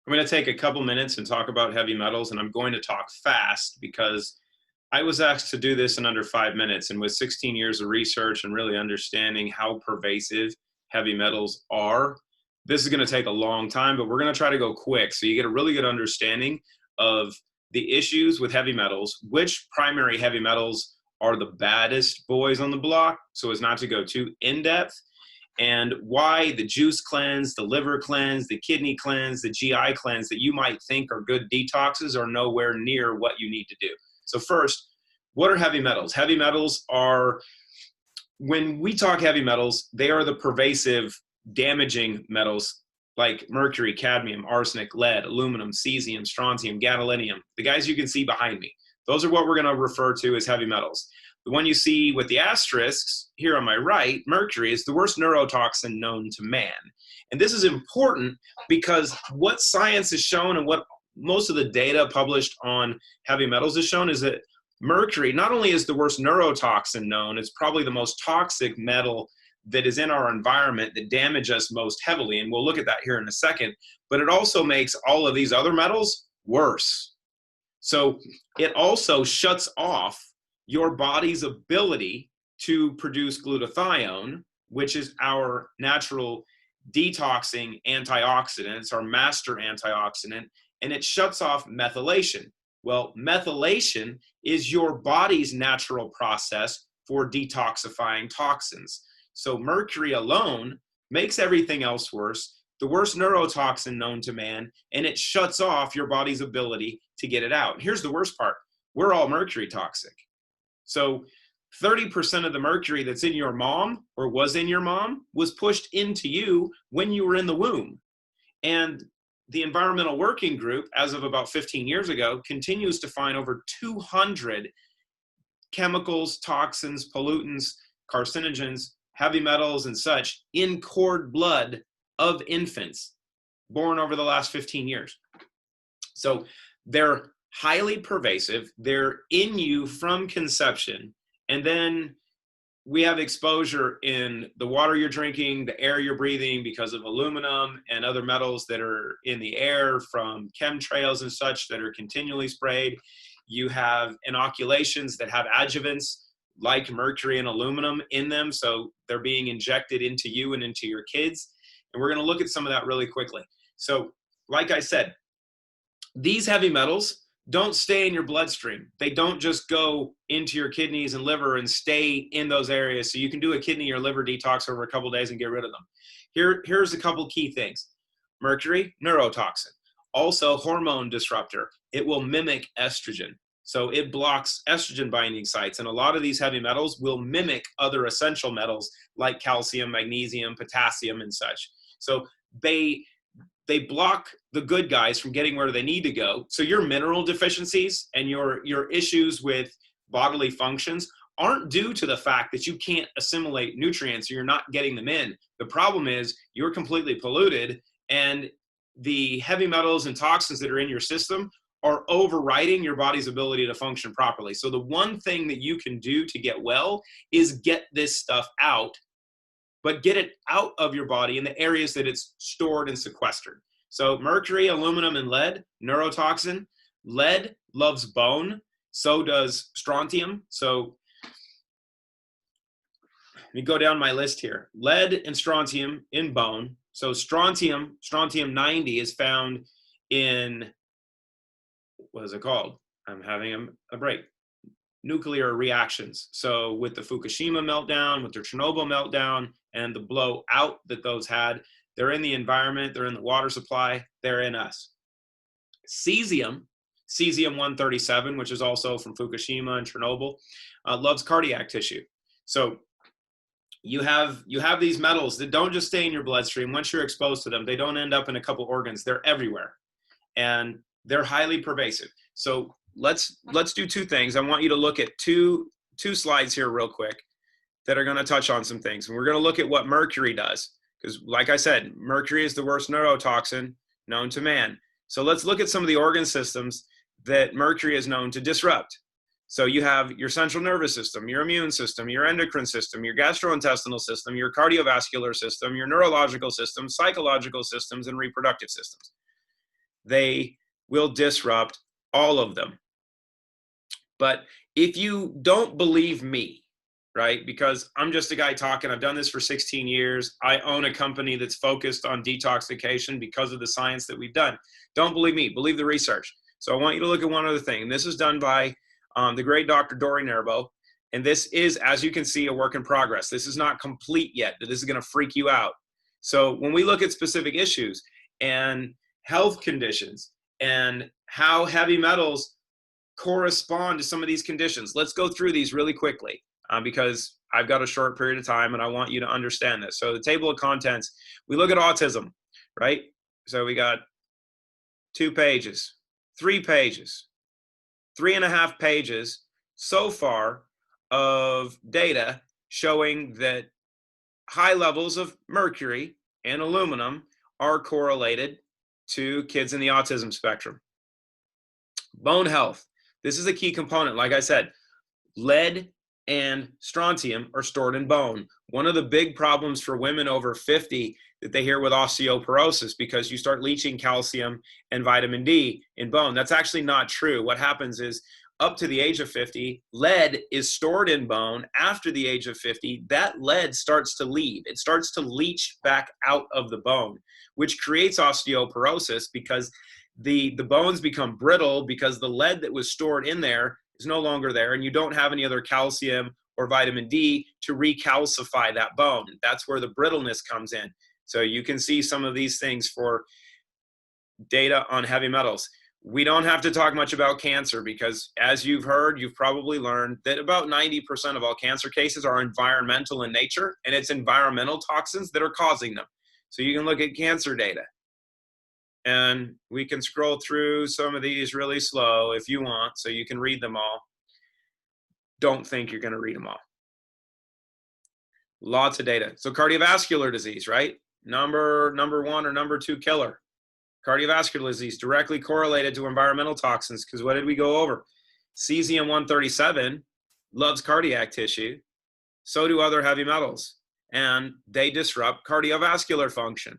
I'm going to take a couple minutes and talk about heavy metals, and I'm going to talk fast because I was asked to do this in under 5 minutes. And with 16 years of research and really understanding how pervasive heavy metals are, this is going to take a long time, but we're going to try to go quick so you get a really good understanding of the issues with heavy metals, which primary heavy metals are the baddest boys on the block, so as not to go too in depth, and why the juice cleanse, the liver cleanse, the kidney cleanse, the GI cleanse that you might think are good detoxes are nowhere near what you need to do. So first, what are heavy metals? Heavy metals are, when we talk heavy metals, they are the pervasive damaging metals like mercury, cadmium, arsenic, lead, aluminum, cesium, strontium, gadolinium, the guys you can see behind me. Those are what we're going to refer to as heavy metals. The one you see with the asterisks here on my right, mercury, is the worst neurotoxin known to man. And this is important because what science has shown and what most of the data published on heavy metals has shown is that mercury not only is the worst neurotoxin known, it's probably the most toxic metal that is in our environment that damage us most heavily. And we'll look at that here in a second. But it also makes all of these other metals worse. So it also shuts off your body's ability to produce glutathione, which is our natural detoxing antioxidant. It's our master antioxidant, and it shuts off methylation. Well, methylation is your body's natural process for detoxifying toxins. So mercury alone makes everything else worse, the worst neurotoxin known to man, and it shuts off your body's ability to get it out. Here's the worst part. We're all mercury toxic. So 30% of the mercury that's in your mom or was in your mom was pushed into you when you were in the womb. And the Environmental Working Group, as of about 15 years ago, continues to find over 200 chemicals, toxins, pollutants, carcinogens, heavy metals, and such in cord blood of infants born over the last 15 years. So they're highly pervasive. They're in you from conception. And then we have exposure in the water you're drinking, the air you're breathing because of aluminum and other metals that are in the air from chemtrails and such that are continually sprayed. You have inoculations that have adjuvants like mercury and aluminum in them. So they're being injected into you and into your kids. And we're going to look at some of that really quickly. So like I said, these heavy metals don't stay in your bloodstream. They don't just go into your kidneys and liver and stay in those areas. So you can do a kidney or liver detox over a couple of days and get rid of them. Here's a couple key things. Mercury, neurotoxin. Also hormone disruptor. It will mimic estrogen. So it blocks estrogen binding sites. And a lot of these heavy metals will mimic other essential metals like calcium, magnesium, potassium, and such. So they block the good guys from getting where they need to go. So your mineral deficiencies and your issues with bodily functions aren't due to the fact that you can't assimilate nutrients or you're not getting them in. The problem is you're completely polluted, and the heavy metals and toxins that are in your system are overriding your body's ability to function properly. So the one thing that you can do to get well is get this stuff out, but get it out of your body in the areas that it's stored and sequestered. So mercury, aluminum, and lead, neurotoxin. Lead loves bone, so does strontium. So let me go down my list here. Lead and strontium in bone. So strontium 90 is found in, what is it called? I'm having a break. Nuclear reactions. So with the Fukushima meltdown, with the Chernobyl meltdown, and the blowout that those had, they're in the environment, they're in the water supply, they're in us. Cesium-137, which is also from Fukushima and Chernobyl, loves cardiac tissue. So you have these metals that don't just stay in your bloodstream. Once you're exposed to them, they don't end up in a couple organs. They're everywhere, and they're highly pervasive. So let's do two things. I want you to look at two slides here real quick that are going to touch on some things. And we're going to look at what mercury does, because like I said, mercury is the worst neurotoxin known to man. So let's look at some of the organ systems that mercury is known to disrupt. So you have your central nervous system, your immune system, your endocrine system, your gastrointestinal system, your cardiovascular system, your neurological system, psychological systems, and reproductive systems. they will disrupt all of them. But if you don't believe me, right, because I'm just a guy talking, I've done this for 16 years. I own a company that's focused on detoxification because of the science that we've done. Don't believe me, believe the research. So I want you to look at one other thing. And this is done by the great Dr. Dory Nerbo. And this is, as you can see, a work in progress. This is not complete yet. This is going to freak you out. So when we look at specific issues and health conditions and how heavy metals correspond to some of these conditions, let's go through these really quickly because I've got a short period of time and I want you to understand this. So the table of contents, we look at autism, right? So we got 2 pages, 3 pages, 3.5 pages so far of data showing that high levels of mercury and aluminum are correlated to kids in the autism spectrum. Bone health. This is a key component. Like I said, lead and strontium are stored in bone. One of the big problems for women over 50 that they hear with osteoporosis, because you start leaching calcium and vitamin D in bone. That's actually not true. What happens is up to the age of 50, lead is stored in bone. After the age of 50, that lead starts to leave. It starts to leach back out of the bone, which creates osteoporosis because the bones become brittle because the lead that was stored in there is no longer there, and you don't have any other calcium or vitamin D to recalcify that bone. That's where the brittleness comes in. So you can see some of these things for data on heavy metals. We don't have to talk much about cancer because, as you've heard, you've probably learned that about 90% of all cancer cases are environmental in nature, and it's environmental toxins that are causing them. So you can look at cancer data. And we can scroll through some of these really slow if you want, so you can read them all. Don't think you're going to read them all. Lots of data. So cardiovascular disease, right? Number 1 or number 2 killer. Cardiovascular disease directly correlated to environmental toxins, because what did we go over? Cesium-137 loves cardiac tissue. So do other heavy metals. And they disrupt cardiovascular function.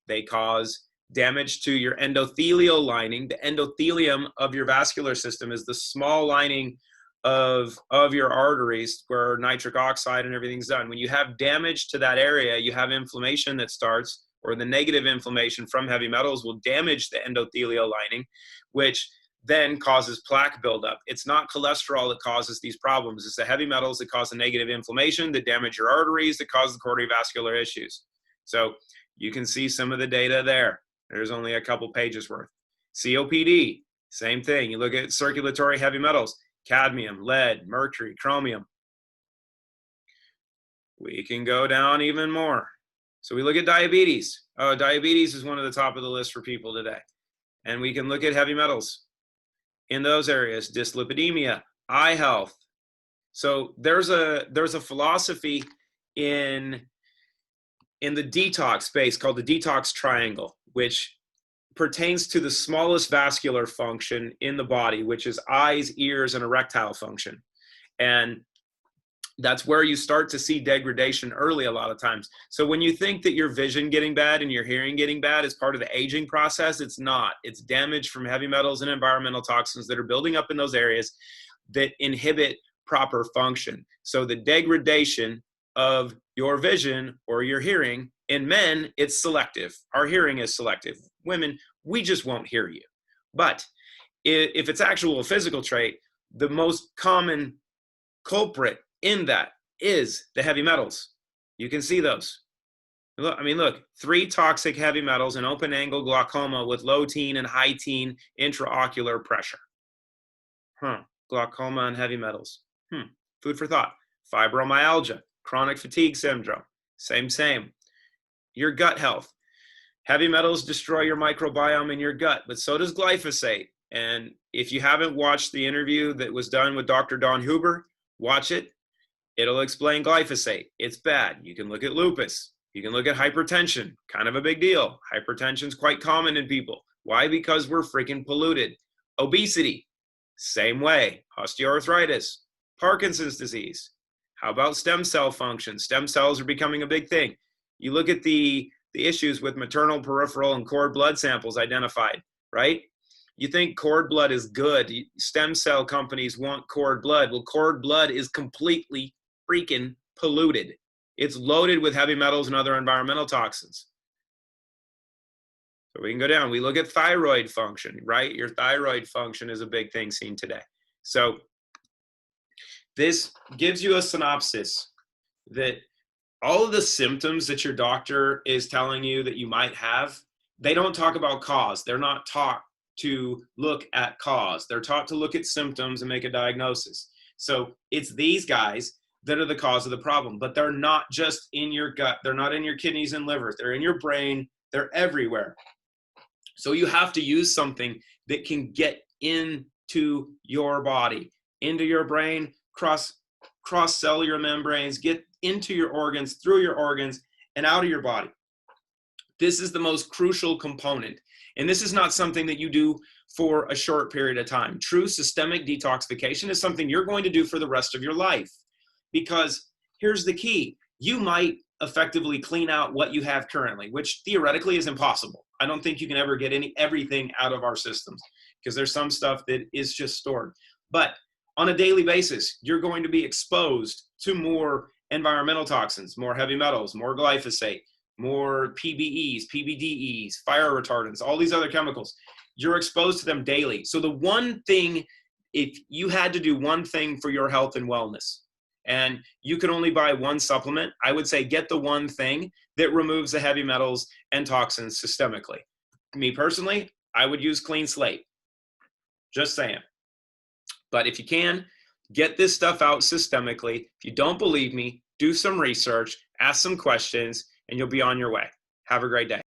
They cause damage to your endothelial lining. The endothelium of your vascular system is the small lining of your arteries where nitric oxide and everything's done. When you have damage to that area, you have inflammation that starts, or the negative inflammation from heavy metals will damage the endothelial lining, which then causes plaque buildup. It's not cholesterol that causes these problems. It's the heavy metals that cause the negative inflammation, that damage your arteries, that cause the cardiovascular issues. So you can see some of the data there. There's only a couple pages worth. COPD, same thing. You look at circulatory heavy metals, cadmium, lead, mercury, chromium. We can go down even more. So we look at diabetes. Diabetes is one of the top of the list for people today. And we can look at heavy metals in those areas, dyslipidemia, eye health. So there's a philosophy in the detox space called the detox triangle, which pertains to the smallest vascular function in the body, which is eyes, ears, and erectile function. And that's where you start to see degradation early a lot of times. So when you think that your vision getting bad and your hearing getting bad is part of the aging process, it's not. It's damage from heavy metals and environmental toxins that are building up in those areas that inhibit proper function. So the degradation of your vision or your hearing, in men, it's selective. Our hearing is selective. Women, we just won't hear you. But if it's actual physical trait, the most common culprit in that is the heavy metals. You can see those. Look, 3 toxic heavy metals in open angle glaucoma with low teen and high teen intraocular pressure. Glaucoma and heavy metals. Food for thought. Fibromyalgia, chronic fatigue syndrome. Same. Your gut health. Heavy metals destroy your microbiome in your gut, but so does glyphosate. And if you haven't watched the interview that was done with Dr. Don Huber, watch it. It'll explain glyphosate. It's bad. You can look at lupus. You can look at hypertension. Kind of a big deal. Hypertension is quite common in people. Why? Because we're freaking polluted. Obesity. Same way. Osteoarthritis. Parkinson's disease. How about stem cell function? Stem cells are becoming a big thing. You look at the issues with maternal, peripheral, and cord blood samples identified, right? You think cord blood is good. Stem cell companies want cord blood. Well, cord blood is completely freaking polluted. It's loaded with heavy metals and other environmental toxins. So we can go down. We look at thyroid function, right? Your thyroid function is a big thing seen today. So this gives you a synopsis that all of the symptoms that your doctor is telling you that you might have, they don't talk about cause. They're not taught to look at cause. They're taught to look at symptoms and make a diagnosis. So it's these guys that are the cause of the problem, but they're not just in your gut. They're not in your kidneys and liver. They're in your brain. They're everywhere. So you have to use something that can get into your body, into your brain, cross cellular membranes, get into your organs, through your organs, and out of your body. This is the most crucial component. And this is not something that you do for a short period of time. True systemic detoxification is something you're going to do for the rest of your life. Because here's the key. You might effectively clean out what you have currently, which theoretically is impossible. I don't think you can ever get everything out of our systems because there's some stuff that is just stored. But on a daily basis, you're going to be exposed to more environmental toxins, more heavy metals, more glyphosate, more PBEs, PBDEs, fire retardants, all these other chemicals. You're exposed to them daily. So the one thing, if you had to do one thing for your health and wellness, and you could only buy one supplement, I would say get the one thing that removes the heavy metals and toxins systemically. Me personally, I would use Clean Slate. Just saying. But if you can, get this stuff out systemically. If you don't believe me, do some research, ask some questions, and you'll be on your way. Have a great day.